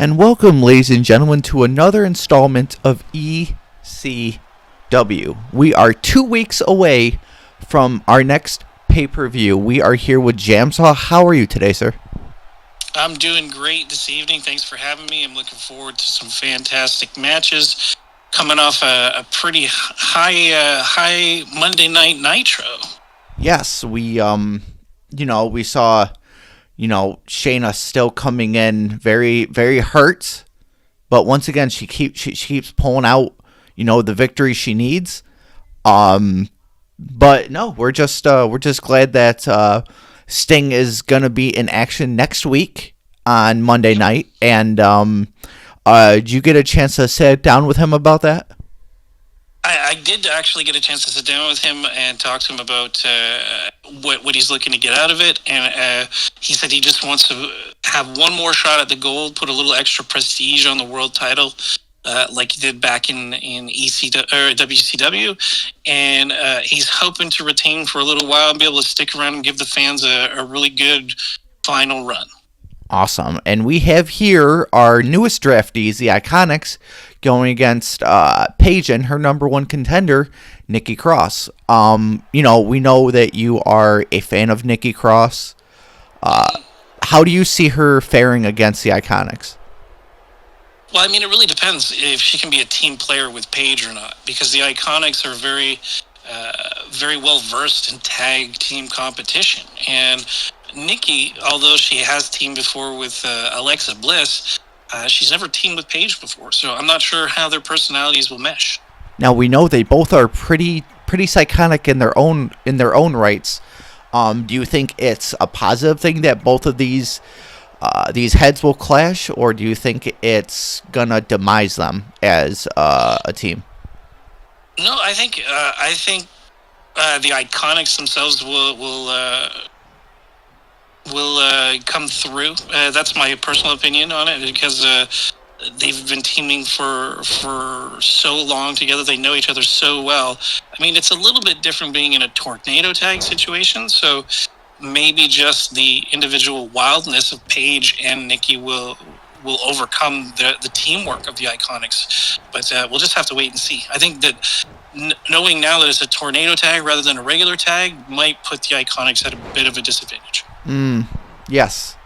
And welcome, ladies and gentlemen, to another installment of ECW. We are 2 weeks away from our next pay-per-view. We are here with JamSaw. How are you today, sir? I'm doing great this evening. Thanks for having me. I'm looking forward to some fantastic matches. Coming off a pretty high Monday Night Nitro. Yes, we saw, Shayna still coming in very, very hurt, but once again, she keeps pulling out, the victory she needs. But no, we're just glad that Sting is gonna be in action next week on Monday night. And did you get a chance to sit down with him about that? I did actually get a chance to sit down with him and talk to him about what he's looking to get out of it. And he said he just wants to have one more shot at the gold, put a little extra prestige on the world title, like he did back in WCW. And he's hoping to retain for a little while and be able to stick around and give the fans a really good final run. Awesome. And we have here our newest draftees, the Iconics, going against Paige and her number one contender, Nikki Cross. We know that you are a fan of Nikki Cross. How do you see her faring against the Iconics? Well, I mean, it really depends if she can be a team player with Paige or not, because the Iconics are very well versed in tag team competition. And Nikki, although she has teamed before with Alexa Bliss, she's never teamed with Paige before, so I'm not sure how their personalities will mesh. Now we know they both are pretty psychotic in their own rights. Do you think it's a positive thing that both of these heads will clash, or do you think it's gonna demise them as a team? No, I think the Iconics themselves will come through. That's my personal opinion on it, because they've been teaming for so long together. They know each other so well. I mean, it's a little bit different being in a tornado tag situation, so maybe just the individual wildness of Paige and Nikki will overcome the teamwork of the Iconics. But we'll just have to wait and see. I think that knowing now that it's a tornado tag rather than a regular tag might put the Iconics at a bit of a disadvantage. Yes.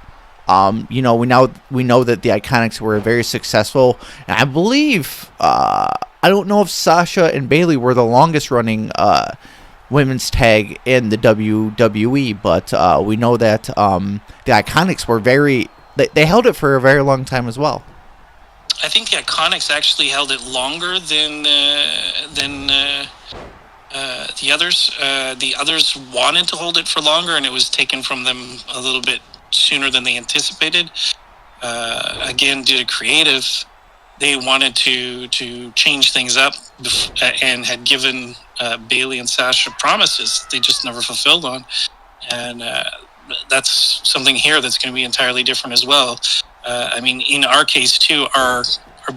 We know that the Iconics were very successful. And I believe, I don't know if Sasha and Bayley were the longest running women's tag in the WWE, but we know that the Iconics were they held it for a very long time as well. I think the Iconics actually held it longer than the others. The others wanted to hold it for longer, and it was taken from them a little bit sooner than they anticipated. Again, due to creative, they wanted to change things up and had given Bayley and Sasha promises they just never fulfilled on. And that's something here that's going to be entirely different as well. I mean, in our case too, our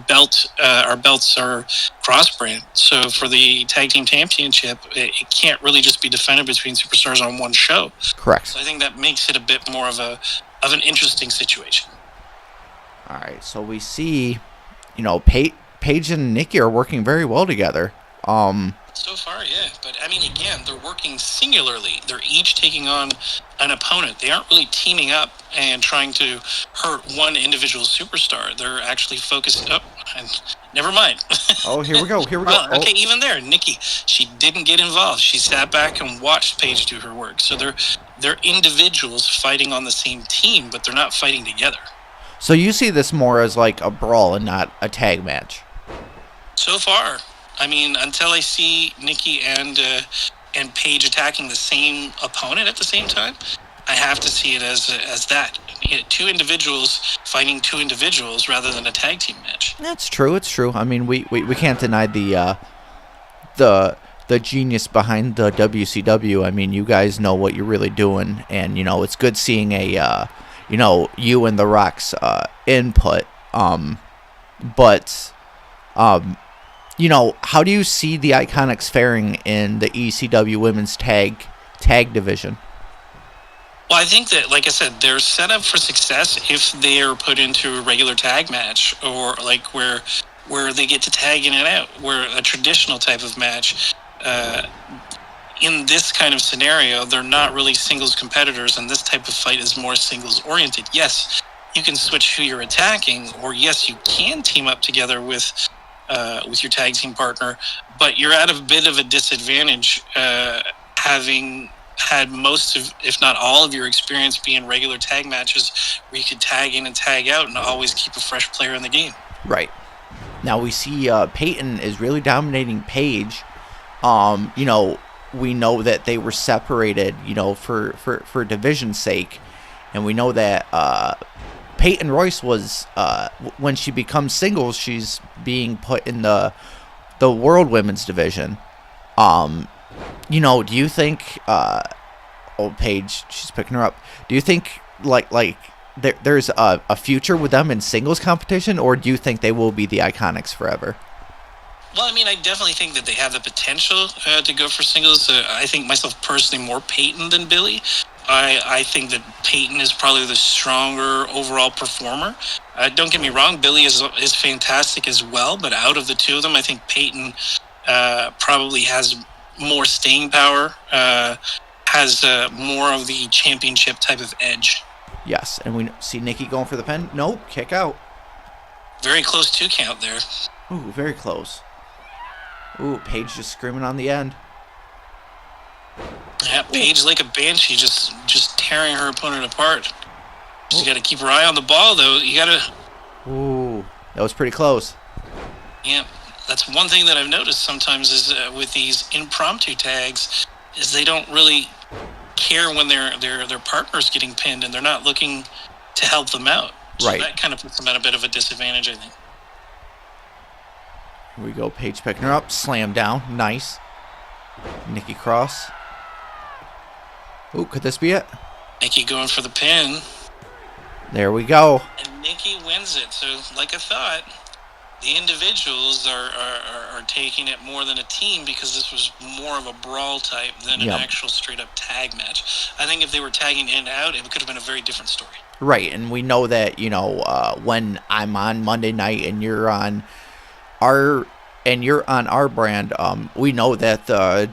belts are cross-brand. So for the tag team championship, it can't really just be defended between superstars on one show. Correct. So I think that makes it a bit more of an interesting situation. All right. So we see, Paige and Nikki are working very well together. So far, yeah. But, I mean, again, they're working singularly. They're each taking on an opponent. They aren't really teaming up and trying to hurt one individual superstar. They're actually focused up. And never mind. Oh, here we go. Well, okay, even there, Nikki, she didn't get involved. She sat back and watched Paige do her work. So they're individuals fighting on the same team, but they're not fighting together. So you see this more as like a brawl and not a tag match? So far. I mean, until I see Nikki and Paige attacking the same opponent at the same time, I have to see it as that. Two individuals fighting two individuals rather than a tag team match. That's true. It's true. I mean, we can't deny the genius behind the WCW. I mean, you guys know what you're really doing, and it's good seeing a you and The Rock's input. But how do you see the Iconics faring in the ECW women's tag division? Well, I think that, like I said, they're set up for success if they are put into a regular tag match, or like where they get to tag in and out, where a traditional type of match. In this kind of scenario, they're not really singles competitors, and this type of fight is more singles oriented. Yes, you can switch who you're attacking, or yes, you can team up together with your tag team partner, but you're at a bit of a disadvantage having had most of, if not all of your experience being regular tag matches where you could tag in and tag out and always keep a fresh player in the game. Right. Now we see Peyton is really dominating Paige. We know that they were separated, for division's sake. And we know that Peyton Royce was, when she becomes singles, she's being put in the World Women's Division. Do you think, Paige, she's picking her up. Do you think, there's a future with them in singles competition, or do you think they will be the Iconics forever? Well, I mean, I definitely think that they have the potential to go for singles. I think myself personally more Peyton than Billy. I think that Peyton is probably the stronger overall performer. Don't get me wrong, Billy is fantastic as well, but out of the two of them, I think Peyton probably has more staying power, has more of the championship type of edge. Yes, and we see Nikki going for the pin. Nope, kick out. Very close 2 count there. Ooh, very close. Ooh, Paige just screaming on the end. Yeah, Paige like a banshee, just tearing her opponent apart. She's got to keep her eye on the ball, though. You got to... Ooh, that was pretty close. Yeah, that's one thing that I've noticed sometimes is with these impromptu tags, is they don't really care when their partner's getting pinned, and they're not looking to help them out. So right. That kind of puts them at a bit of a disadvantage, I think. Here we go. Paige picking her up. Slam down. Nice. Nikki Cross. Ooh, could this be it? Nikki going for the pin. There we go. And Nikki wins it. So, like I thought, the individuals are taking it more than a team, because this was more of a brawl type than an actual straight-up tag match. I think if they were tagging in and out, it could have been a very different story. Right, and we know that, when I'm on Monday night and you're on our brand, we know that the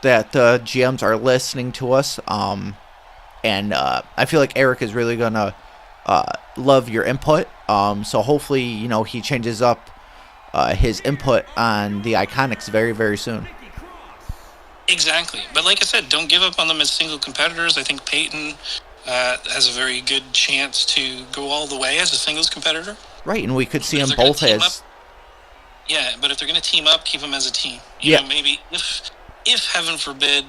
GMs are listening to us, and I feel like Eric is really gonna love your input. So hopefully, he changes up his input on the Iconics very, very soon. Exactly, but like I said, don't give up on them as single competitors. I think Peyton has a very good chance to go all the way as a singles competitor. Right, and we could see them both as... Yeah, but if they're going to team up, keep them as a team. You know, maybe if heaven forbid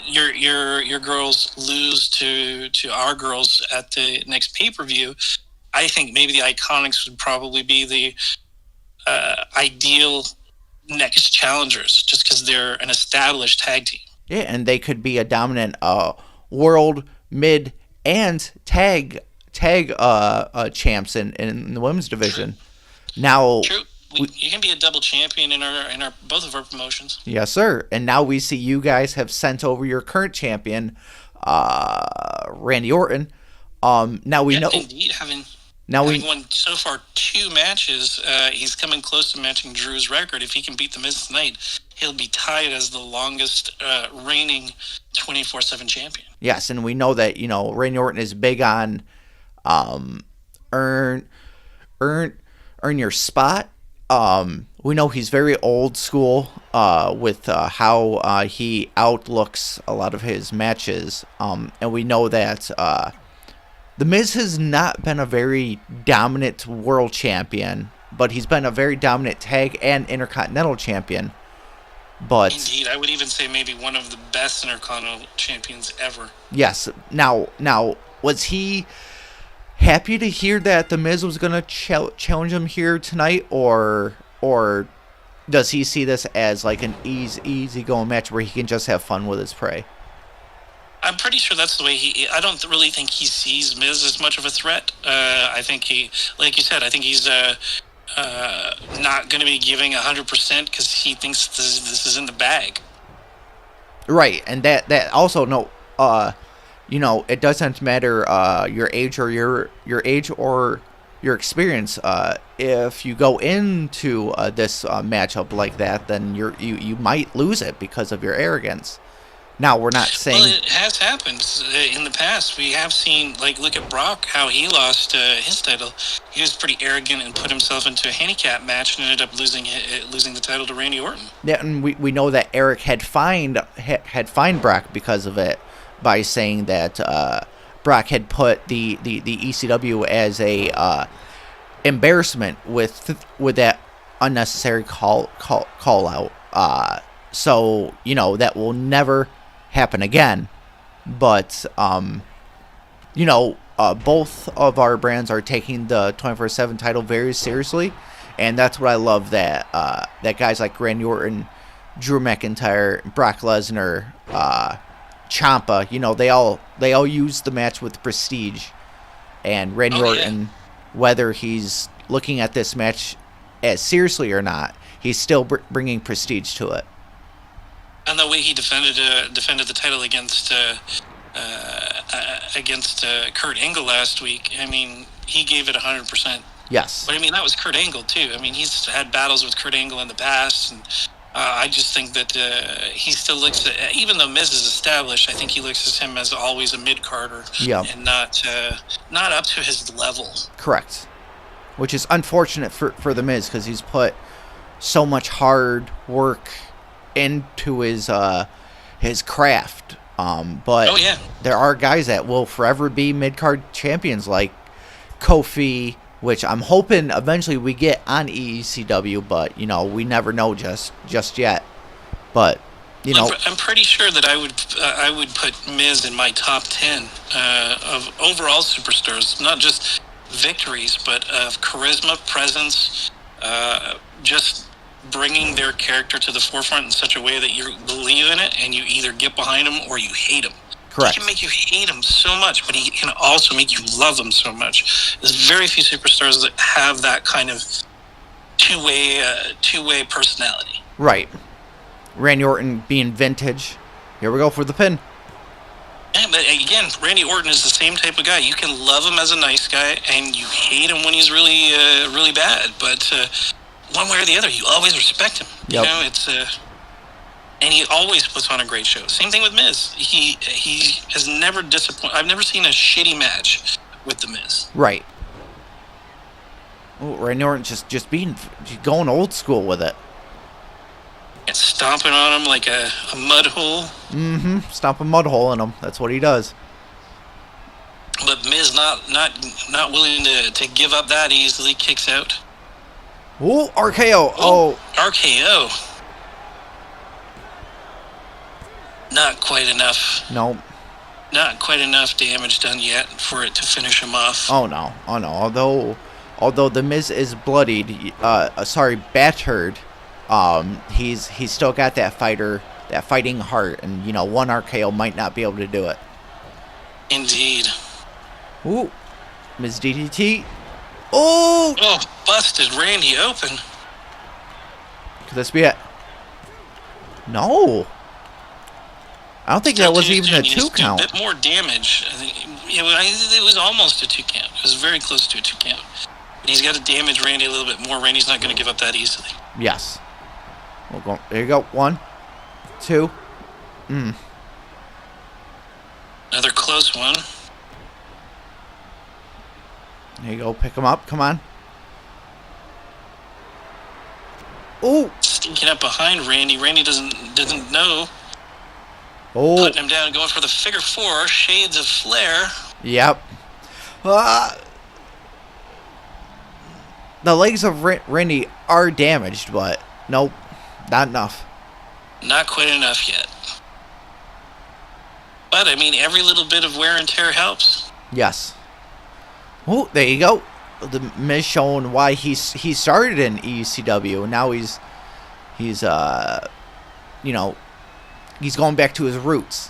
your girls lose to our girls at the next pay-per-view, I think maybe the Iconics would probably be the ideal next challengers, just because they're an established tag team. Yeah, and they could be a dominant world, mid, and tag champs in the women's division. True. Now, True. You can be a double champion in our both of our promotions. Yes, sir. And now we see you guys have sent over your current champion, Randy Orton. Now we know. Indeed, having won so far 2 matches, he's coming close to matching Drew's record. If he can beat The Miz tonight, he'll be tied as the longest reigning 24/7 champion. Yes, and we know that Randy Orton is big on earn your spot. We know he's very old school with how he outlooks a lot of his matches, and we know that The Miz has not been a very dominant world champion, but he's been a very dominant tag and intercontinental champion. But indeed, I would even say maybe one of the best intercontinental champions ever. Yes. Now, was he happy to hear that The Miz was going to challenge him here tonight, or does he see this as like an easy going match where he can just have fun with his prey? I'm pretty sure that's the way I don't really think he sees Miz as much of a threat. I think he, like you said, I think he's not going to be giving 100% because he thinks this is in the bag. Right, and that also it doesn't matter your age or your age or your experience. If you go into this matchup like that, then you might lose it because of your arrogance. Now, we're not saying... Well, it has happened in the past. We have seen, look at Brock, how he lost his title. He was pretty arrogant and put himself into a handicap match and ended up losing the title to Randy Orton. Yeah, and we know that Eric had fined Brock because of it, by saying that Brock had put the ECW as a embarrassment with that unnecessary call out. So that will never happen again. But both of our brands are taking the 24/7 title very seriously, and that's what I love, that guys like Randy Orton, Drew McIntyre, Brock Lesnar, Ciampa, they all use the match with prestige, and Randy Orton, whether he's looking at this match as seriously or not, he's still bringing prestige to it. And the way he defended the title against Kurt Angle last week, I mean, he gave it 100%. Yes. But I mean, that was Kurt Angle too. I mean, he's had battles with Kurt Angle in the past, and I just think that he still looks at, even though Miz is established, I think he looks at him as always a mid-carder, and not up to his level. Correct. Which is unfortunate for the Miz, because he's put so much hard work into his craft. But there are guys that will forever be mid-card champions, like Kofi, which I'm hoping eventually we get on ECW, but we never know just yet. But I'm pretty sure that I would put Miz in my top 10 of overall superstars, not just victories, but of charisma, presence, just bringing their character to the forefront in such a way that you believe in it and you either get behind them or you hate them. Correct. He can make you hate him so much, but he can also make you love him so much. There's very few superstars that have that kind of two-way personality. Right. Randy Orton being vintage. Here we go for the pin. Yeah, but again, Randy Orton is the same type of guy. You can love him as a nice guy, and you hate him when he's really, really bad. But one way or the other, you always respect him. Yep. And he always puts on a great show. Same thing with Miz. He has never disappointed. I've never seen a shitty match with the Miz. Right. Oh, Randy Orton just going old school with it. And stomping on him like a mud hole. Mm-hmm. Stomp a mud hole in him. That's what he does. But Miz not willing to give up that easily. Kicks out. Ooh, RKO. Oh. RKO. Not quite enough. Nope. Not quite enough damage done yet for it to finish him off. Oh no. Although the Miz is bloodied, battered, he's still got that fighting heart, and one RKO might not be able to do it. Indeed. Ooh, Miz DDT. Oh! Oh, busted Randy open. Could this be it? No. I don't think that was even a 2 count. A bit more damage. I think it was almost a 2 count. It was very close to a 2 count. But he's got to damage Randy a little bit more. Randy's not going to give up that easily. Yes. There you go. 1, 2. Another close one. There you go. Pick him up. Come on. Oh! Stinking up behind Randy. Randy doesn't know. Oh. Putting him down and going for the figure 4. Shades of Flair. Yep. The legs of Randy are damaged, but nope. Not enough. Not quite enough yet. But, I mean, every little bit of wear and tear helps. Yes. Oh, there you go. The Miz showing why he started in ECW, and now he's going back to his roots.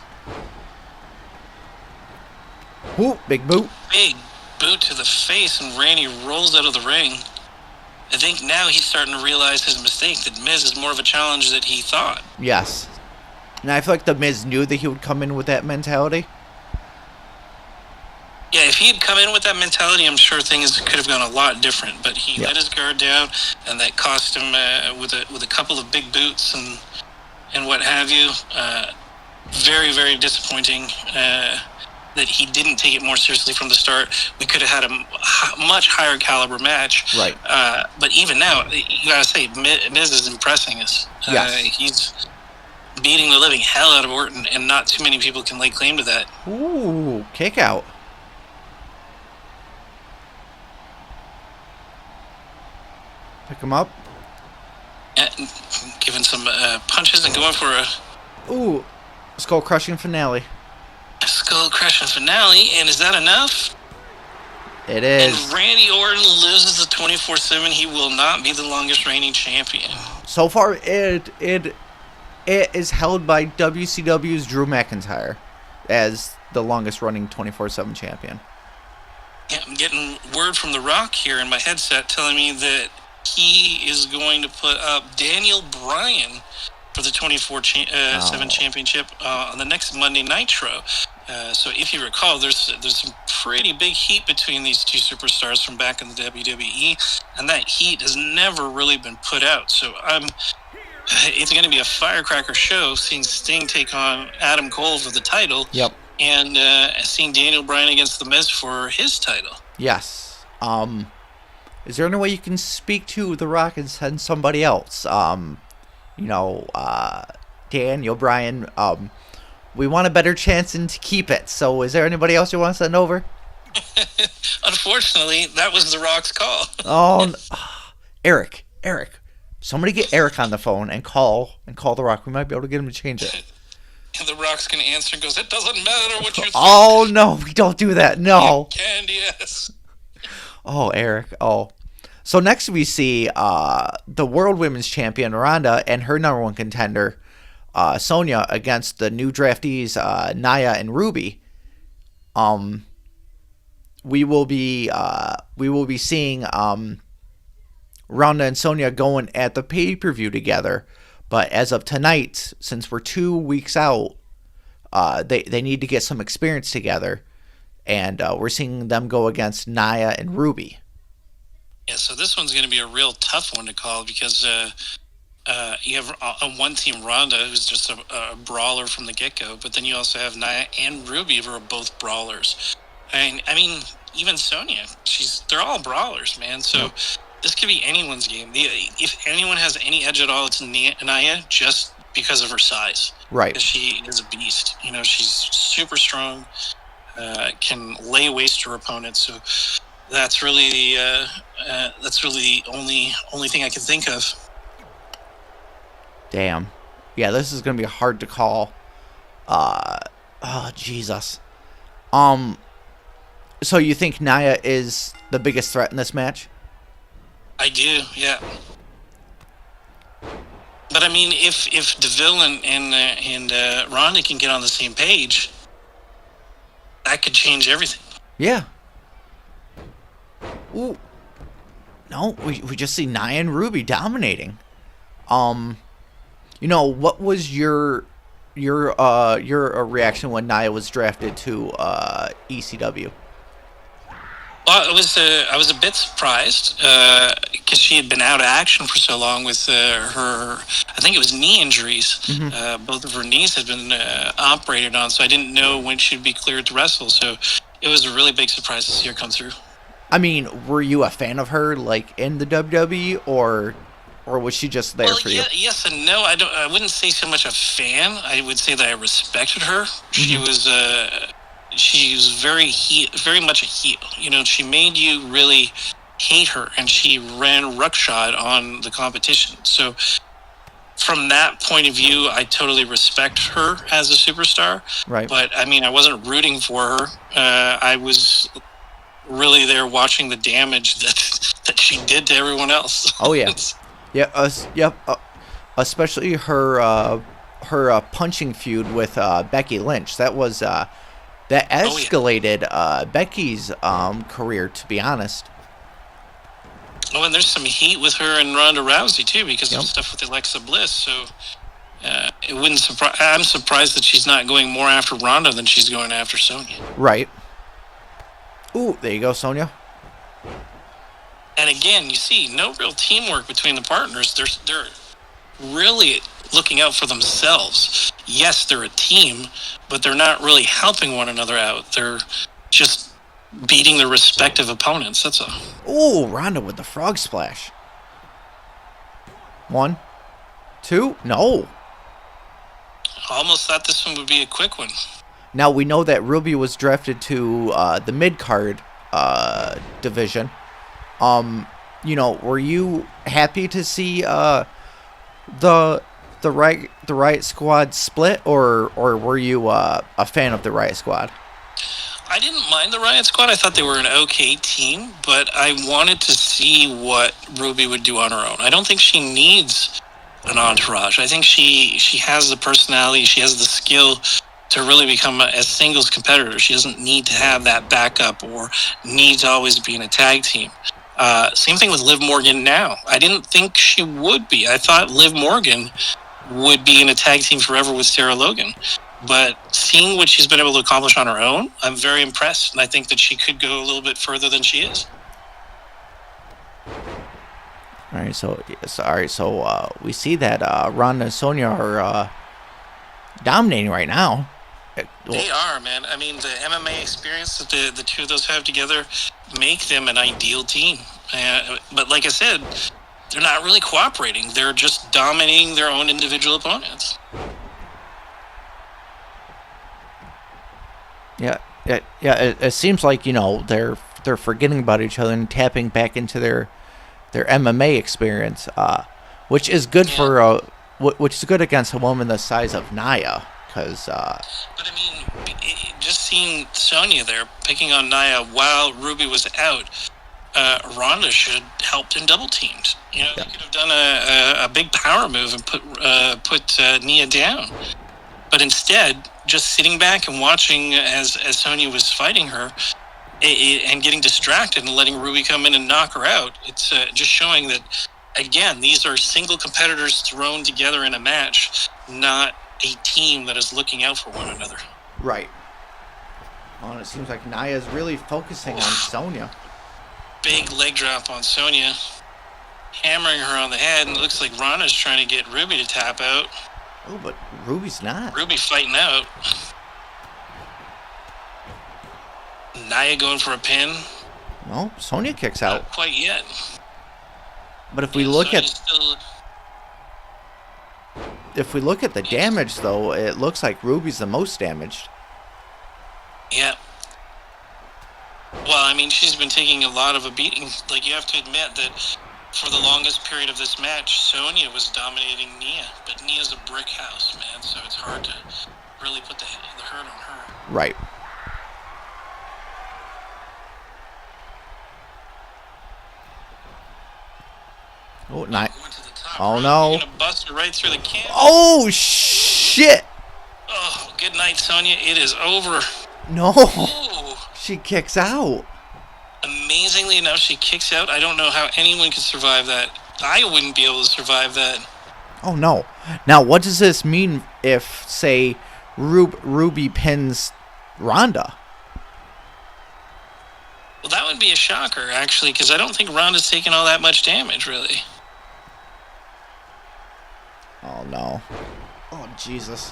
Ooh, big boot. Big boot to the face, and Randy rolls out of the ring. I think now he's starting to realize his mistake, that Miz is more of a challenge than he thought. Yes. And I feel like the Miz knew that he would come in with that mentality. Yeah, if he had come in with that mentality, I'm sure things could have gone a lot different. But he let his guard down, and that cost him with a couple of big boots and what have you. Very, very disappointing that he didn't take it more seriously from the start. We could have had a much higher caliber match. Right. But even now, you gotta say, Miz is impressing us. Yes. He's beating the living hell out of Orton, and not too many people can lay claim to that. Ooh, kick out. Pick him up. Giving some punches and going for a Ooh, skull crushing finale. skull crushing finale. And is that enough? It is. And Randy Orton loses the 24/7. He will not be the longest reigning champion. So far, it is held by WCW's Drew McIntyre as the longest running 24/7 champion. Yeah, I'm getting word from The Rock here in my headset telling me that he is going to put up Daniel Bryan for the 24/7 championship on the next Monday Nitro. So if you recall, there's some pretty big heat between these two superstars from back in the WWE, and that heat has never really been put out. So it's going to be a firecracker show seeing Sting take on Adam Cole for the title. Yep. And seeing Daniel Bryan against The Miz for his title. Yes. Is there any way you can speak to The Rock and send somebody else? Daniel Bryan, we want a better chance to keep it. So is there anybody else you want to send over? Unfortunately, that was The Rock's call. Eric. Somebody get Eric on the phone and call The Rock. We might be able to get him to change it. And The Rock's going to answer and goes, "It doesn't matter what you think." Oh, no, we don't do that. No. You can, yes. Oh, Eric. Oh. So next we see the World Women's Champion, Ronda, and her number one contender, Sonya, against the new draftees, Nia and Ruby. We will be seeing Ronda and Sonya going at the pay-per-view together. But as of tonight, since we're 2 weeks out, they need to get some experience together. And we're seeing them go against Nia and Ruby. Yeah, so this one's going to be a real tough one to call because you have one team, Ronda, who's just a brawler from the get-go. But then you also have Nia and Ruby, who are both brawlers. I mean, even Sonya, they're all brawlers, man. So... Yep. This could be anyone's game. If anyone has any edge at all, it's Nia, just because of her size. Right. Because she is a beast. She's super strong, can lay waste to her opponents. So that's really the only thing I can think of. Damn. Yeah, this is gonna be hard to call. Jesus. So you think Nia is the biggest threat in this match? I do, yeah. But I mean, if DeVille and Ronda can get on the same page, that could change everything. Yeah. Ooh. No, we just see Nia and Ruby dominating. What was your reaction when Nia was drafted to ECW? Well, I was a bit surprised because she had been out of action for so long with her. I think it was knee injuries. Mm-hmm. Both of her knees had been operated on, so I didn't know when she'd be cleared to wrestle. So it was a really big surprise to see her come through. I mean, were you a fan of her, like in the WWE, or was she just there for you? Yes and no. I wouldn't say so much a fan. I would say that I respected her. Mm-hmm. She's very much a heel. She made you really hate her, and she ran roughshod on the competition. So from that point of view, I totally respect her as a superstar. Right. But, I mean, I wasn't rooting for her. I was really there watching the damage that she did to everyone else. Oh, yeah. Yeah, especially her punching feud with Becky Lynch. That was... That escalated Becky's career, to be honest. Oh, and there's some heat with her and Ronda Rousey, too, because of stuff with Alexa Bliss. So it wouldn't surprise. I'm surprised that she's not going more after Ronda than she's going after Sonya. Right. Ooh, there you go, Sonya. And again, you see no real teamwork between the partners. They're really looking out for themselves. Yes, they're a team, but they're not really helping one another out. They're just beating their respective opponents. That's all. Ooh, Ronda with the frog splash. 1, 2, no. Almost thought this one would be a quick one. Now, we know that Ruby was drafted to the mid-card division. Were you happy to see the Riot Squad split, or were you a fan of the Riot Squad? I didn't mind the Riot Squad. I thought they were an okay team, but I wanted to see what Ruby would do on her own. I don't think she needs an entourage. I think she has the personality, she has the skill to really become a singles competitor. She doesn't need to have that backup or need to always be in a tag team. Same thing with Liv Morgan now. I didn't think she would be. I thought Liv Morgan would be in a tag team forever with Sarah Logan. But seeing what she's been able to accomplish on her own, I'm very impressed. And I think that she could go a little bit further than she is. All right, so we see that Ronda and Sonya are dominating right now. They are, man. I mean, the MMA experience that the two of those have together make them an ideal team. But like I said, they're not really cooperating. They're just dominating their own individual opponents. Yeah. It seems like they're forgetting about each other and tapping back into their MMA experience, which is good which is good against a woman the size of Nia, because. But I mean, just seeing Sonya there picking on Nia while Ruby was out, Ronda should have helped and double teamed. They could have done a big power move and put Nia down. But instead, just sitting back and watching as Sonya was fighting her and getting distracted and letting Ruby come in and knock her out, it's just showing that, again, these are single competitors thrown together in a match, not a team that is looking out for one another. Right. Well, it seems like Nia is really focusing on Sonya. Big leg drop on Sonya, hammering her on the head, and it looks like Ronda's trying to get Ruby to tap out. Oh, but Ruby's not. Ruby fighting out. Nia going for a pin. No, Sonya kicks out. Not quite yet. But if we look at the damage, though, it looks like Ruby's the most damaged. Yeah. Well, I mean, she's been taking a lot of a beating. Like, you have to admit that for the longest period of this match, Sonya was dominating Nia. But Nia's a brick house, man, so it's hard to really put the hurt on her. Right. Oh, not. Oh, no. You're gonna bust her right through the can. Oh, shit. Oh, good night, Sonya. It is over. No. Ooh. She kicks out. Amazingly enough, she kicks out. I don't know how anyone could survive that. I wouldn't be able to survive that. Oh, no. Now, what does this mean if, say, Ruby pins Ronda? Well, that would be a shocker, actually, because I don't think Ronda's taken all that much damage, really. Oh, no. Oh, Jesus.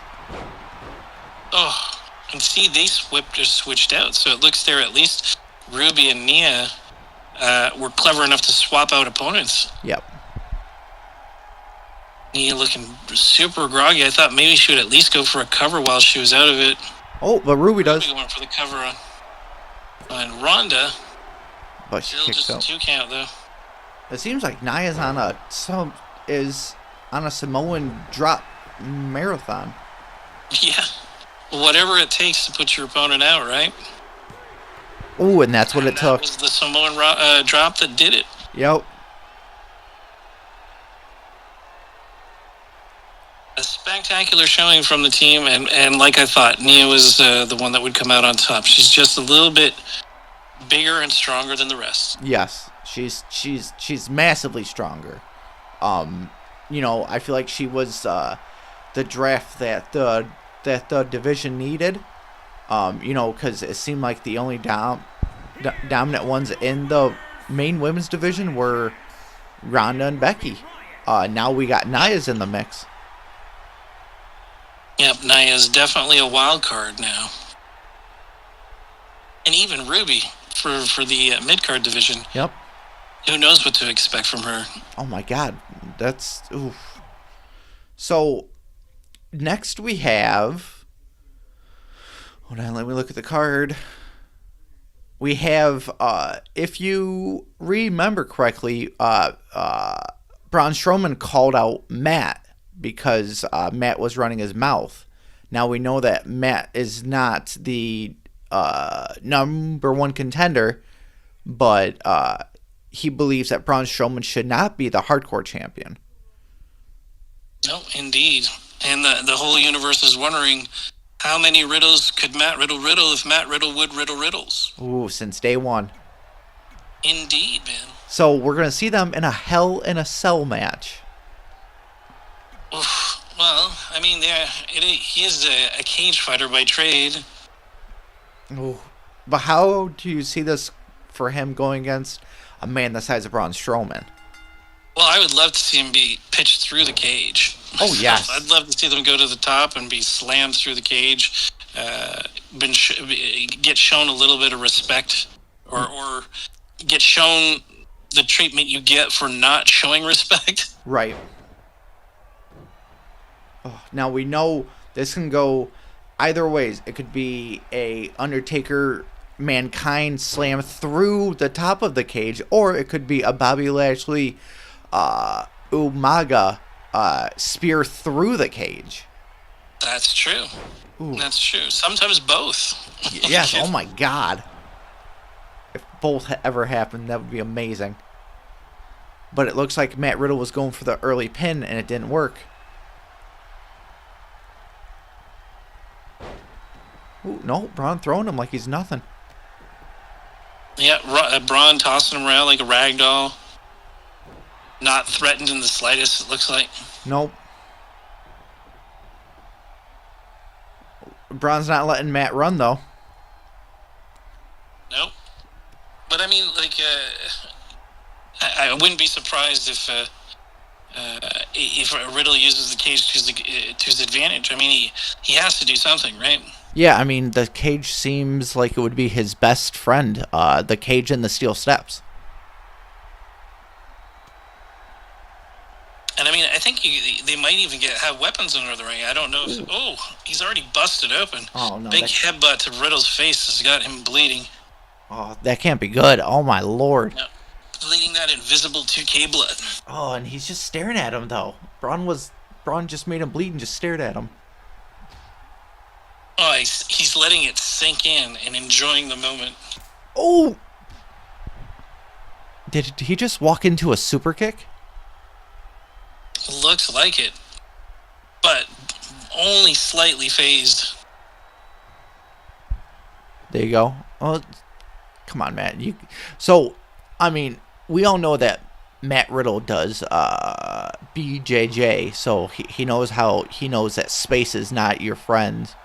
Oh, and see, they switched out, so it looks there at least Ruby and Nia were clever enough to swap out opponents. Yep. Nia looking super groggy. I thought maybe she would at least go for a cover while she was out of it. Oh, but Ruby does. Ruby went for the cover on Ronda. But she still kicks just out. a 2 count, though. It seems like Nia's on a Samoan drop marathon. Yeah. Whatever it takes to put your opponent out, right? Oh, and that's what it took. That was the Samoan drop that did it. Yep. A spectacular showing from the team, and like I thought, Nia was the one that would come out on top. She's just a little bit bigger and stronger than the rest. Yes, she's massively stronger. I feel like she was the draft that the division needed. Because it seemed like the only dominant ones in the main women's division were Ronda and Becky. Now we got Nia's in the mix. Yep, Nia's definitely a wild card now. And even Ruby for the mid-card division. Yep. Who knows what to expect from her. Oh, my God. That's... Oof. So, next we have... Hold on, let me look at the card. We have, if you remember correctly, Braun Strowman called out Matt because Matt was running his mouth. Now we know that Matt is not the number one contender, but he believes that Braun Strowman should not be the hardcore champion. No, indeed. And the whole universe is wondering how many riddles could Matt Riddle if Matt Riddle would riddle riddles. Ooh, since day one. Indeed, man. So we're going to see them in a Hell in a Cell match. Oof. Well, I mean, he is a cage fighter by trade. Ooh. But how do you see this for him going against a man the size of Braun Strowman? Well, I would love to see him be pitched through the cage. Oh, yes. I'd love to see them go to the top and be slammed through the cage, get shown a little bit of respect, or get shown the treatment you get for not showing respect. Right. Oh, now we know this can go either ways. It could be a Undertaker Mankind slam through the top of the cage, or it could be a Bobby Lashley Umaga spear through the cage. That's true. Ooh. That's true. Sometimes both. Yes. Oh my God. If both ever happened, that would be amazing. But it looks like Matt Riddle was going for the early pin, and it didn't work. Ooh, no, Braun throwing him like he's nothing. Yeah, Braun tossing him around like a rag doll. Not threatened in the slightest, it looks like. Nope. Braun's not letting Matt run, though. Nope. But I mean, like, I wouldn't be surprised if Riddle uses the cage to his advantage. I mean, he has to do something, right? Yeah, I mean, the cage seems like it would be his best friend, the cage and the steel steps. And I mean, I think they might even have weapons under the ring. I don't know. He's already busted open. Oh, no. Big headbutt to Riddle's face has got him bleeding. Oh, that can't be good. Oh, my Lord. No. Bleeding that invisible 2K blood. Oh, and he's just staring at him, though. Braun just made him bleed and just stared at him. Oh, he's letting it sink in and enjoying the moment. Oh! Did he just walk into a super kick? Looks like it. But only slightly phased. There you go. Oh, come on, Matt. So, I mean, we all know that Matt Riddle does BJJ, so he knows that space is not your friend.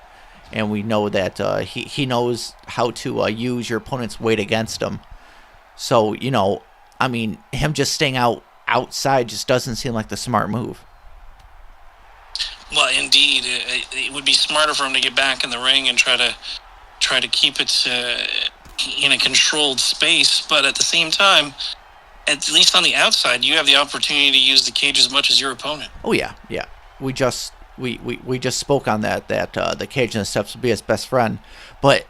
And we know that he knows how to use your opponent's weight against him. So, I mean, him just staying outside just doesn't seem like the smart move. Well, indeed, it would be smarter for him to get back in the ring and try to keep it in a controlled space. But at the same time, at least on the outside, you have the opportunity to use the cage as much as your opponent. Oh yeah. We just spoke on that the cage and the steps would be his best friend, but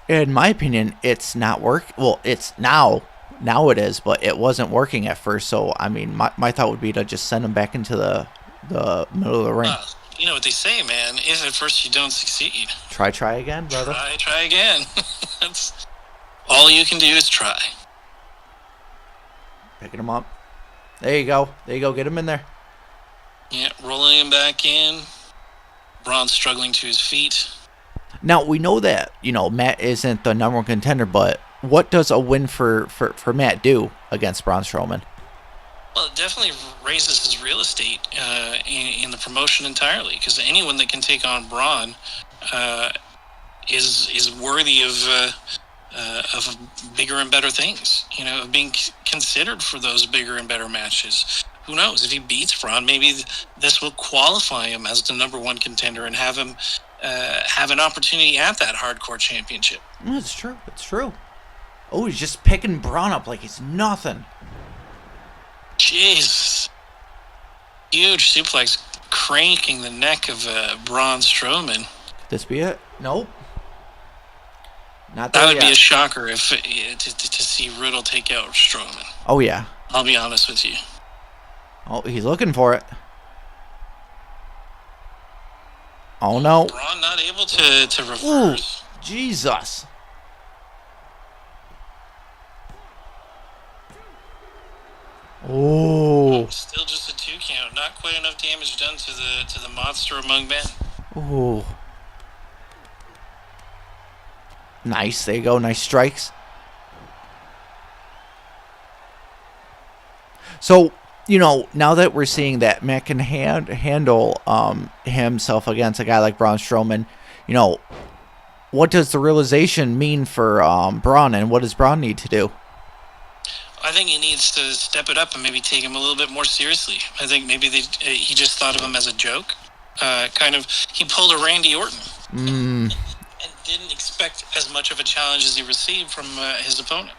in my opinion, it's not work. Well, it's now it is, but it wasn't working at first. So I mean, my thought would be to just send him back into the middle of the ring. You know what they say, man. If at first you don't succeed, try again, brother. Try again. That's all you can do is try. Picking him up. There you go. Get him in there. Yeah, rolling him back in. Braun struggling to his feet. Now, we know that, Matt isn't the number one contender, but what does a win for Matt do against Braun Strowman? Well, it definitely raises his real estate in the promotion entirely, because anyone that can take on Braun is worthy of bigger and better things. Of being considered for those bigger and better matches. Who knows? If he beats Braun, maybe this will qualify him as the number one contender and have him have an opportunity at that hardcore championship. It's true. It's true. Oh, he's just picking Braun up like he's nothing. Jeez. Huge suplex cranking the neck of Braun Strowman. Could this be it? Nope. Not that would yet. Be a shocker if to see Riddle take out Strowman. Oh, yeah. I'll be honest with you. Oh, he's looking for it. Oh, no. Braun not able to reverse. Ooh, Jesus. Oh. Still just a 2 count. Not quite enough damage done to the monster among men. Ooh. Nice. There you go. Nice strikes. So, now that we're seeing that Matt can handle himself against a guy like Braun Strowman, what does the realization mean for Braun, and what does Braun need to do? I think he needs to step it up and maybe take him a little bit more seriously. I think maybe he just thought of him as a joke. He pulled a Randy Orton. And didn't expect as much of a challenge as he received from his opponent.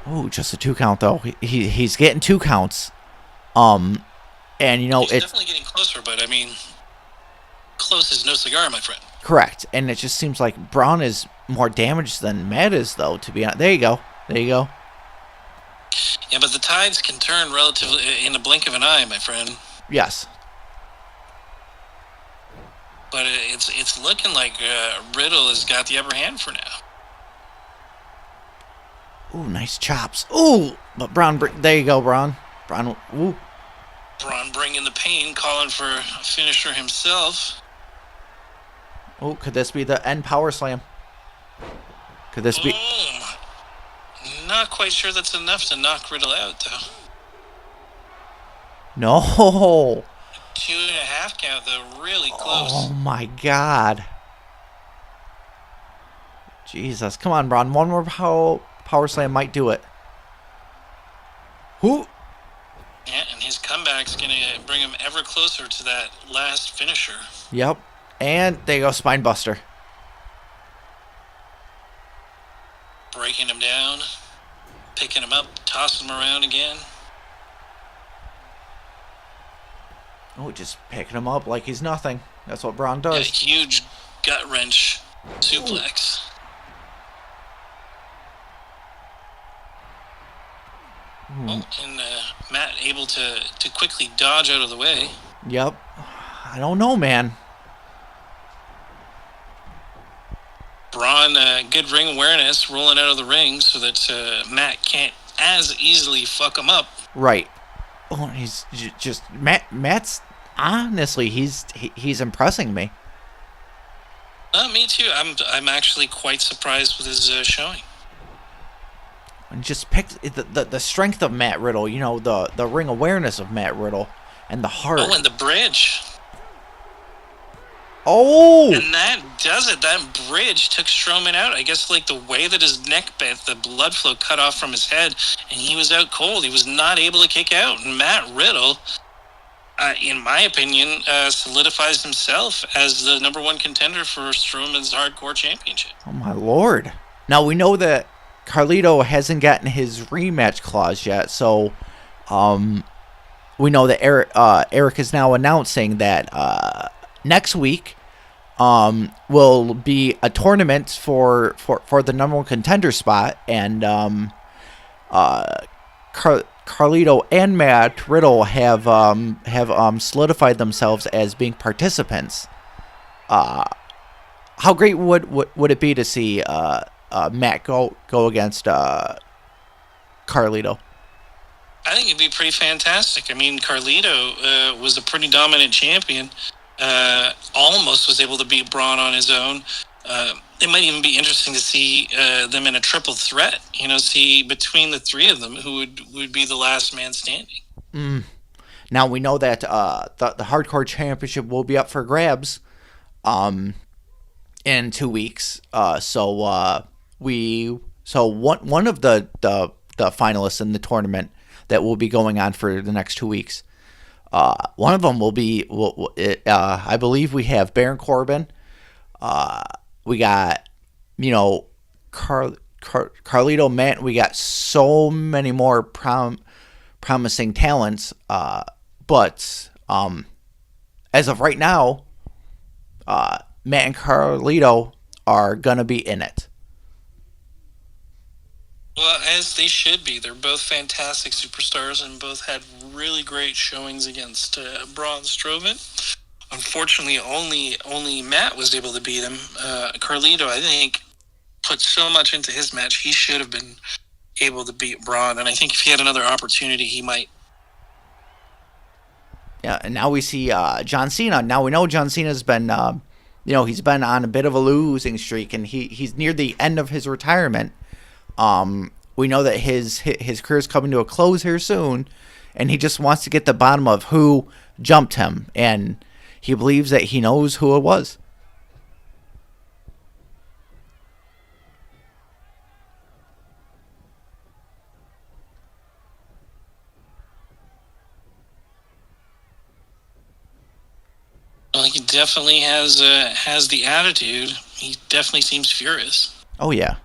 Oh, just a 2 count though. He's getting 2 counts. And he's definitely getting closer, but close is no cigar, my friend. Correct. And it just seems like Braun is more damaged than Matt is, though, to be honest. There you go. Yeah, but the tides can turn relatively in a blink of an eye, my friend. Yes. But it's looking like Riddle has got the upper hand for now. Ooh, nice chops. Ooh, but Braun, there you go, Braun. Ooh. Braun bringing the pain, calling for a finisher himself. Oh, could this be the end power slam? Could this be... Not quite sure that's enough to knock Riddle out, though. No. 2.5 count, though. Really close. Oh, my God. Jesus. Come on, Braun. One more power slam might do it. Who? Yeah, and his comeback's going to bring him ever closer to that last finisher. Yep. And there you go, spine buster. Breaking him down, picking him up, tossing him around again. Oh, just picking him up like he's nothing. That's what Braun does. Yeah, huge gut wrench suplex. Oh, and Matt able to quickly dodge out of the way. Yep. I don't know, man. Braun, good ring awareness, rolling out of the ring so that Matt can't as easily fuck him up. Right. Oh, he's just Matt's honestly, he's impressing me. Me too. I'm actually quite surprised with his showing. And just pick the strength of Matt Riddle, the ring awareness of Matt Riddle, and the heart. Oh, and the bridge. Oh! And that does it. That bridge took Strowman out. I guess like the way that his neck bent, the blood flow cut off from his head, and he was out cold. He was not able to kick out. And Matt Riddle, in my opinion, solidifies himself as the number one contender for Strowman's Hardcore Championship. Oh, my Lord. Now, we know that Carlito hasn't gotten his rematch clause yet, so we know that Eric is now announcing that next week will be a tournament for the number one contender spot, and Carlito and Matt Riddle have solidified themselves as being participants. How great would it be to see Matt go against Carlito? I think it'd be pretty fantastic. I mean, Carlito was a pretty dominant champion. Almost was able to beat Braun on his own. It might even be interesting to see them in a triple threat. See between the three of them who would be the last man standing. Now we know that the Hardcore Championship will be up for grabs. in 2 weeks. One of the finalists in the tournament that will be going on for the next 2 weeks. One of them will be, I believe we have Baron Corbin. We got, Carlito Matt. We got so many more promising talents. But as of right now, Matt and Carlito are going to be in it. Well, as they should be. They're both fantastic superstars and both had really great showings against Braun Strowman. Unfortunately, only Matt was able to beat him. Carlito, I think, put so much into his match. He should have been able to beat Braun, and I think if he had another opportunity, he might. Yeah, and now we see John Cena. Now we know John Cena's been, he's been on a bit of a losing streak, and he's near the end of his retirement. We know that his career is coming to a close here soon, and he just wants to get the bottom of who jumped him, and he believes that he knows who it was. Well, he definitely has the attitude. He definitely seems furious. Oh yeah.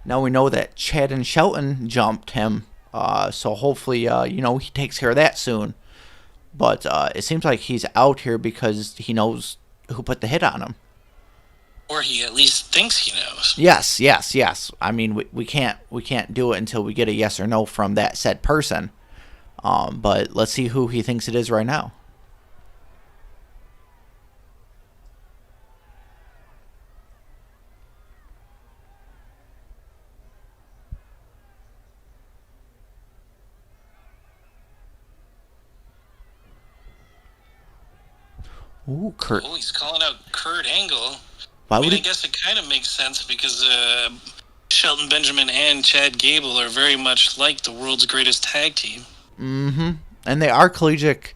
Now we know that Chad and Shelton jumped him, so hopefully, he takes care of that soon. But it seems like he's out here because he knows who put the hit on him. Or he at least thinks he knows. Yes. I mean, we can't do it until we get a yes or no from that said person. But let's see who he thinks it is right now. Ooh, Kurt. Oh, he's calling out Kurt Angle. I guess it kind of makes sense because Shelton Benjamin and Chad Gable are very much like the world's greatest tag team. Mm-hmm. And they are collegiate.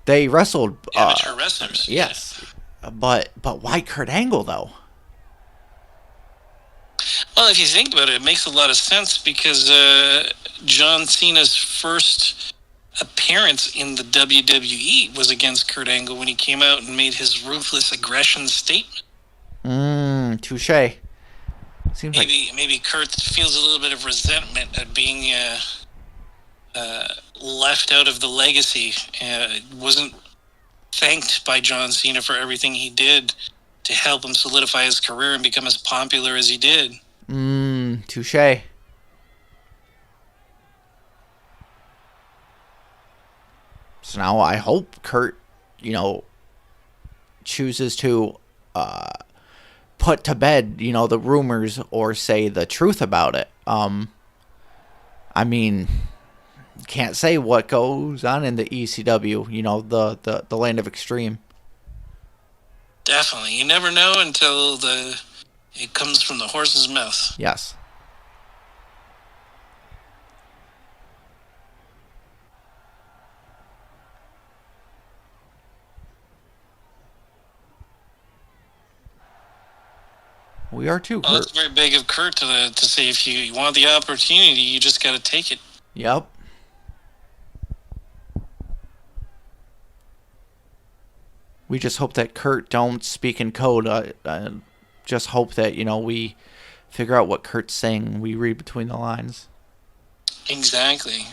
They wrestled. Amateur wrestlers. Yes. Yeah. But why Kurt Angle, though? Well, if you think about it, it makes a lot of sense because John Cena's first appearance in the WWE was against Kurt Angle when he came out and made his ruthless aggression statement. Touche. Seems maybe Kurt feels a little bit of resentment at being left out of the legacy. Wasn't thanked by John Cena for everything he did to help him solidify his career and become as popular as he did. Touche. So now I hope Kurt, chooses to put to bed, the rumors or say the truth about it. I mean, can't say what goes on in the ECW, the land of extreme. Definitely. You never know until it comes from the horse's mouth. Yes. We are too, Kurt. Well, that's very big of Kurt to say if you want the opportunity, you just got to take it. Yep. We just hope that Kurt don't speak in code. Just hope that, we figure out what Kurt's saying. We read between the lines. Exactly.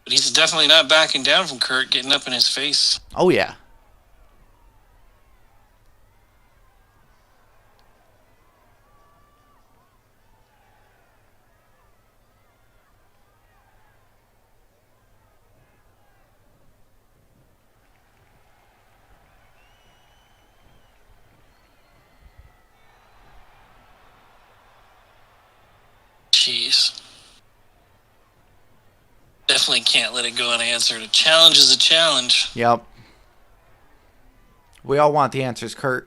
But he's definitely not backing down from Kurt getting up in his face. Oh, yeah. Jeez. Definitely can't let it go unanswered. A challenge is a challenge. Yep. We all want the answers, Kurt.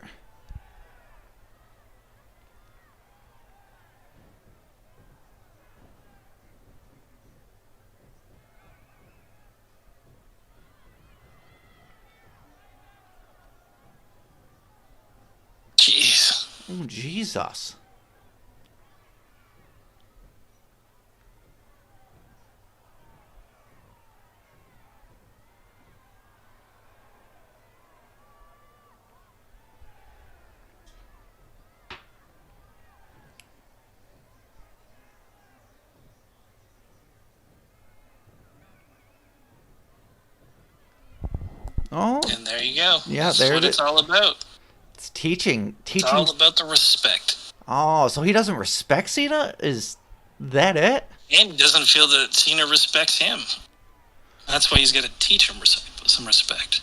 Oh, Jesus. Oh. And there you go. Yeah, That's there what it's all about. It's teaching. It's all about the respect. Oh, so he doesn't respect Cena? Is that it? And he doesn't feel that Cena respects him. That's why he's got to teach him some respect.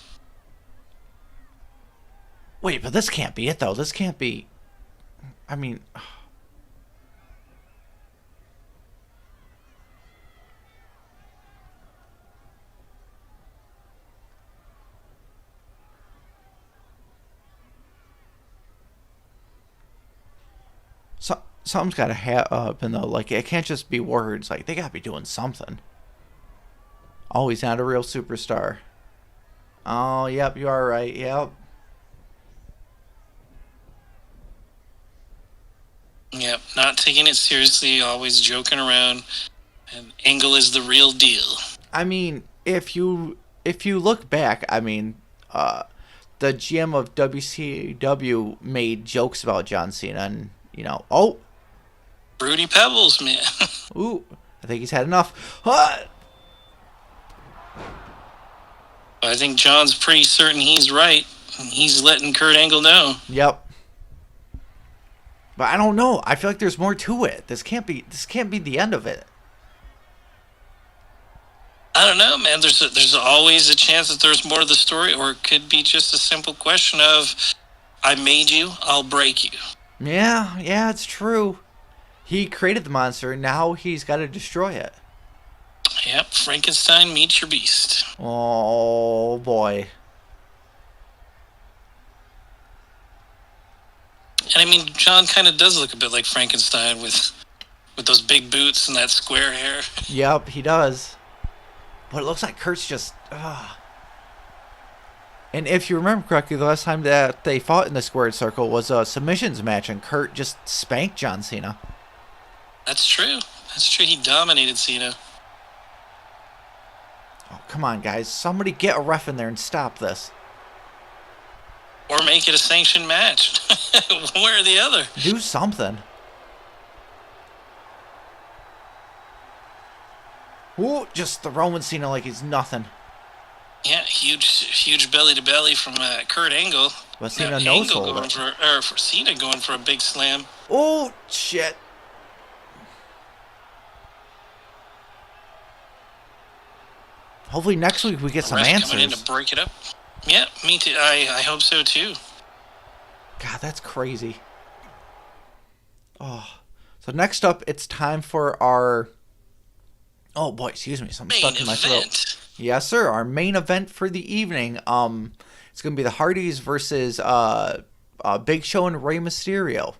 Wait, but this can't be it, though. This can't be... I mean... Something's got to happen, though. Like, it can't just be words. Like, they got to be doing something. Oh, he's not a real superstar. Oh, yep, you are right. Yep. Yep, not taking it seriously, always joking around. And Angle is the real deal. I mean, if you look back, I mean, the GM of WCW made jokes about John Cena, and, you know, oh. Fruity Pebbles, man. Ooh, I think he's had enough. I think John's pretty certain he's right. And he's letting Kurt Angle know. Yep. But I don't know. I feel like there's more to it. This can't be the end of it. I don't know, man. There's always a chance that there's more to the story, or it could be just a simple question of, I made you, I'll break you. Yeah, it's true. He created the monster, now he's got to destroy it. Yep, Frankenstein meets your beast. Oh, boy. And I mean, John kind of does look a bit like Frankenstein with those big boots and that square hair. Yep, he does. But it looks like Kurt's just... And if you remember correctly, the last time that they fought in the squared circle was a submissions match, and Kurt just spanked John Cena. That's true. He dominated Cena. Oh, come on, guys. Somebody get a ref in there and stop this. Or make it a sanctioned match. One way or the other. Do something. Ooh, just throwing Cena like he's nothing. Yeah, huge belly to belly from Kurt Angle. But Cena knows for Cena going for a big slam. Oh, shit. Hopefully next week we get some answers. Coming in to break it up. Yeah, me too. I hope so too. God, that's crazy. Oh, so next up, it's time for our... Oh boy, excuse me, something stuck in my throat. Yes, sir. Our main event for the evening. It's gonna be the Hardys versus Big Show and Rey Mysterio.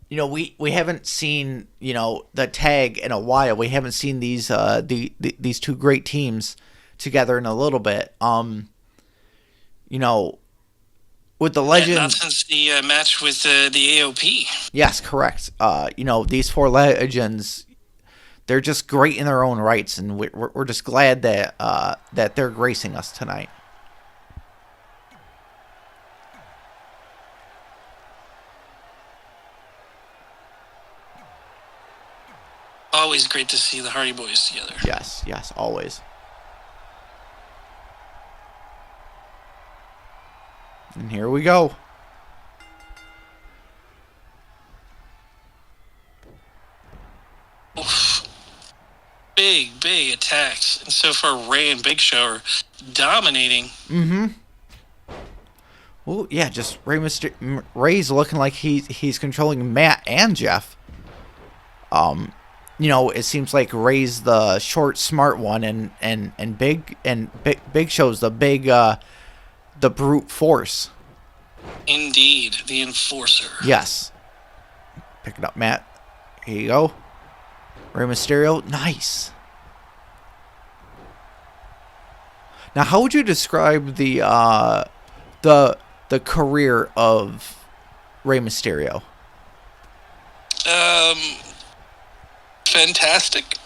You know, we haven't seen, you know, the tag in a while. We haven't seen these these two great teams together in a little bit. You know, with the legend. Not since the match with the AOP. Yes, correct. You know, these four legends, they're just great in their own rights, and we're just glad that that they're gracing us tonight. Always great to see the Hardy Boyz together. Yes, always. And here we go. Oof. Big attacks. And so far, Rey and Big Show are dominating. Mm-hmm. Well, yeah, just Rey's looking like he's controlling Matt and Jeff. You know, it seems like Rey's the short, smart one, and Big Show's the big, the brute force. Indeed, the enforcer. Yes. Pick it up, Matt. Here you go. Rey Mysterio, nice. Now, how would you describe the the career of Rey Mysterio? Fantastic.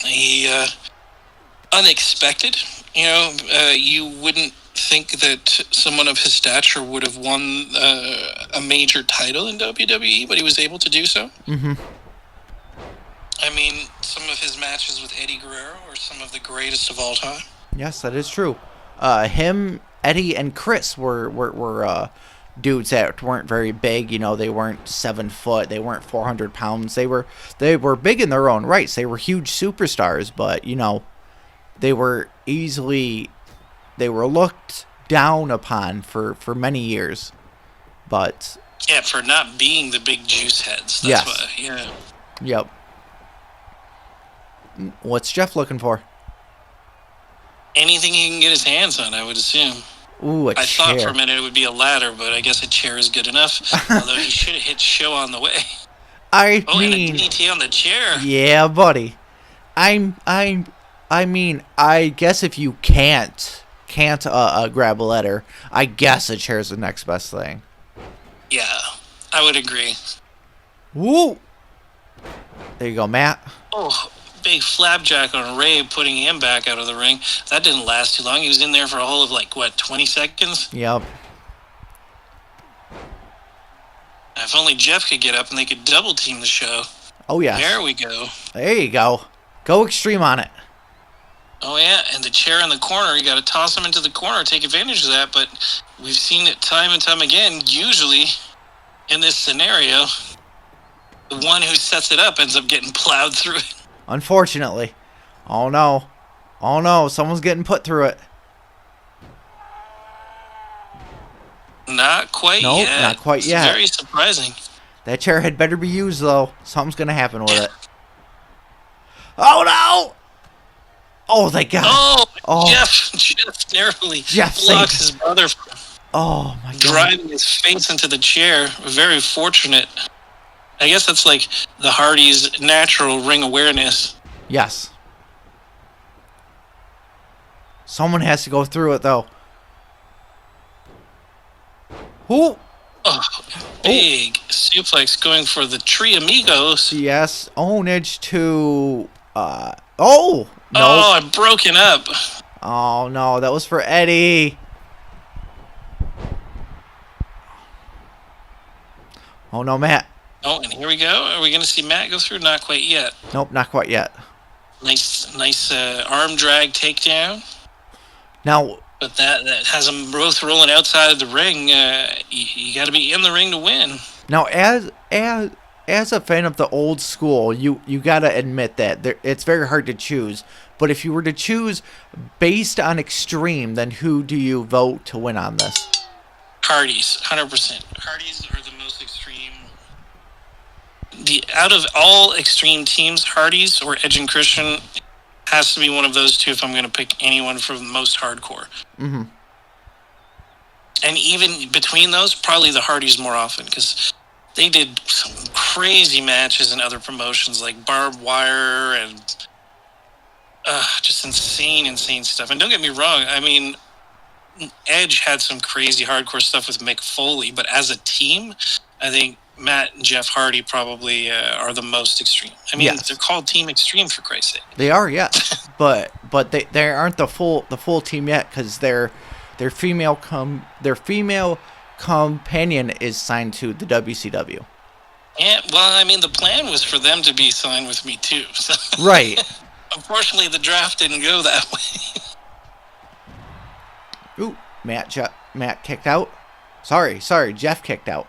He unexpected. You wouldn't think that someone of his stature would have won a major title in WWE, but he was able to do so. Mm-hmm. I mean, some of his matches with Eddie Guerrero are some of the greatest of all time. Yes, that is true. Him, Eddie, and Chris were dudes that weren't very big. They weren't 7 foot. They weren't 400 pounds. They were big in their own rights. They were huge superstars, but they were looked down upon for many years. But yeah, for not being the big juice heads. That's yes. Why, yeah. Yep. What's Jeff looking for? Anything he can get his hands on, I would assume. Ooh, I thought for a minute it would be a ladder, but I guess a chair is good enough. Although he should have hit show on the way. And a DDT on the chair. Yeah, buddy. I guess if you can't grab a ladder, I guess a chair's the next best thing. Yeah, I would agree. Woo! There you go, Matt. Oh, big flapjack on Ray, putting him back out of the ring. That didn't last too long. He was in there for a whole of 20 seconds? Yep. If only Jeff could get up and they could double team the show. Oh, yeah. There we go. There you go. Go extreme on it. Oh, yeah, and the chair in the corner, you got to toss him into the corner, take advantage of that, but we've seen it time and time again. Usually, in this scenario, the one who sets it up ends up getting plowed through it. Unfortunately. Oh, no. Oh, no. Someone's getting put through it. Not quite yet. Nope, not quite yet. It's very surprising. That chair had better be used, though. Something's going to happen with it. Oh, no! Oh, thank God. Oh. Jeff narrowly blocks his brother from my God. driving his face into the chair. Very fortunate. I guess that's like the Hardys' natural ring awareness. Yes. Someone has to go through it, though. Ooh. Oh, big suplex going for the Tree Amigos. Yes. Ownage to... No. Oh, I'm broken up. Oh, no. That was for Eddie. Oh, no, Matt. Oh, and here we go. Are we going to see Matt go through? Not quite yet. Nope, not quite yet. Nice arm drag takedown. Now... But that has them both rolling outside of the ring. You got to be in the ring to win. Now, as a fan of the old school, you got to admit that it's very hard to choose. But if you were to choose based on Extreme, then who do you vote to win on this? Hardys, 100%. Hardys are the most extreme. Out of all Extreme teams, Hardys or Edge and Christian has to be one of those two if I'm going to pick anyone for the most hardcore. Mm-hmm. And even between those, probably the Hardys more often, because they did some crazy matches in other promotions like Barbed Wire and just insane stuff. And don't get me wrong, I mean, Edge had some crazy hardcore stuff with Mick Foley, but as a team, I think Matt and Jeff Hardy probably are the most extreme. I mean, They're called Team Extreme, for Christ's sake. They are, yes. but they aren't the full team yet, because their female companion is signed to the WCW. Yeah, well, I mean, the plan was for them to be signed with me too. So. Right. Unfortunately, the draft didn't go that way. Ooh, Matt kicked out. Sorry, Jeff kicked out.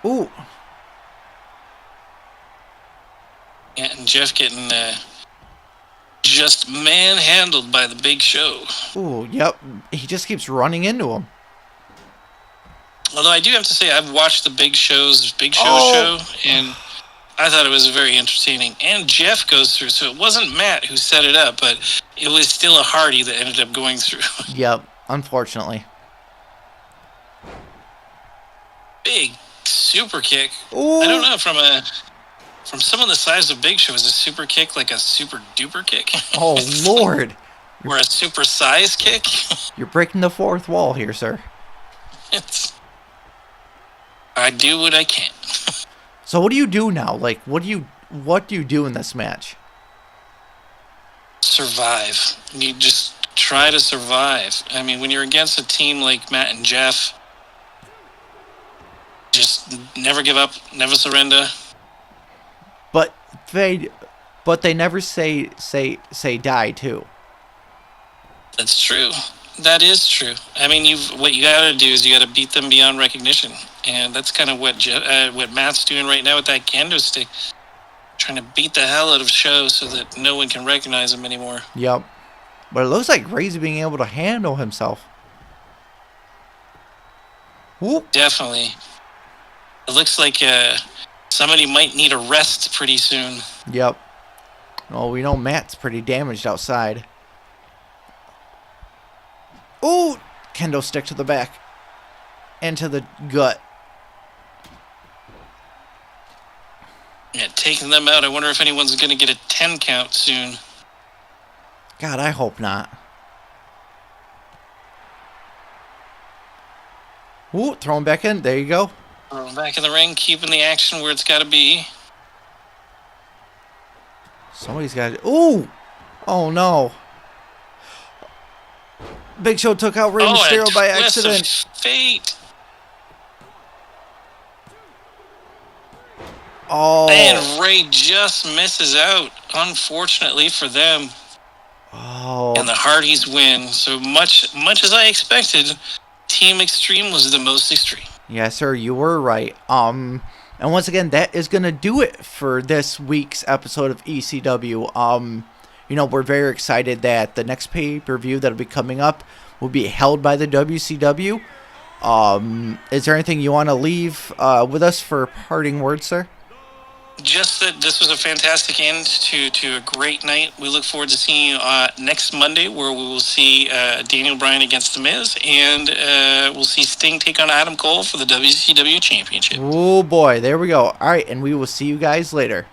Ooh. Yeah, and Jeff getting just manhandled by the Big Show. Ooh, yep. He just keeps running into him. Although I do have to say, I've watched the Big Show show, and I thought it was very entertaining. And Jeff goes through, so it wasn't Matt who set it up, but it was still a Hardy that ended up going through. Yep, unfortunately. Big super kick. Ooh. I don't know, from someone the size of Big Show, is a super kick like a super duper kick? Oh, Lord. Or a super size kick. You're breaking the fourth wall here, sir. I do what I can. So what do you do now? Like, what do you do in this match? Survive. You just try to survive. I mean, when you're against a team like Matt and Jeff, just never give up, never surrender. But they never say die too. That's true. That is true. I mean, what you got to do is you got to beat them beyond recognition, and that's kind of what Matt's doing right now with that kendo stick, trying to beat the hell out of Show so that no one can recognize him anymore. Yep. But it looks like Ray's being able to handle himself. Whoop. Definitely. It looks like somebody might need a rest pretty soon. Yep. Well, we know Matt's pretty damaged outside. Ooh! Kendo stick to the back. And to the gut. Yeah, taking them out. I wonder if anyone's going to get a 10 count soon. God, I hope not. Ooh, throw him back in. There you go. Throw him back in the ring, keeping the action where it's got to be. Somebody's got to... Ooh! Oh, no. Big Show took out Rey Mysterio by accident. Of fate. Oh. And Ray just misses out, unfortunately for them. Oh. And the Hardys win. So much as I expected, Team Extreme was the most extreme. Yes, sir, you were right. And once again, that is going to do it for this week's episode of ECW. We're very excited that the next pay-per-view that'll be coming up will be held by the WCW. Is there anything you want to leave with us for parting words, sir? Just that this was a fantastic end to a great night. We look forward to seeing you next Monday, where we will see Daniel Bryan against The Miz, and we'll see Sting take on Adam Cole for the WCW Championship. Oh, boy. There we go. All right, and we will see you guys later.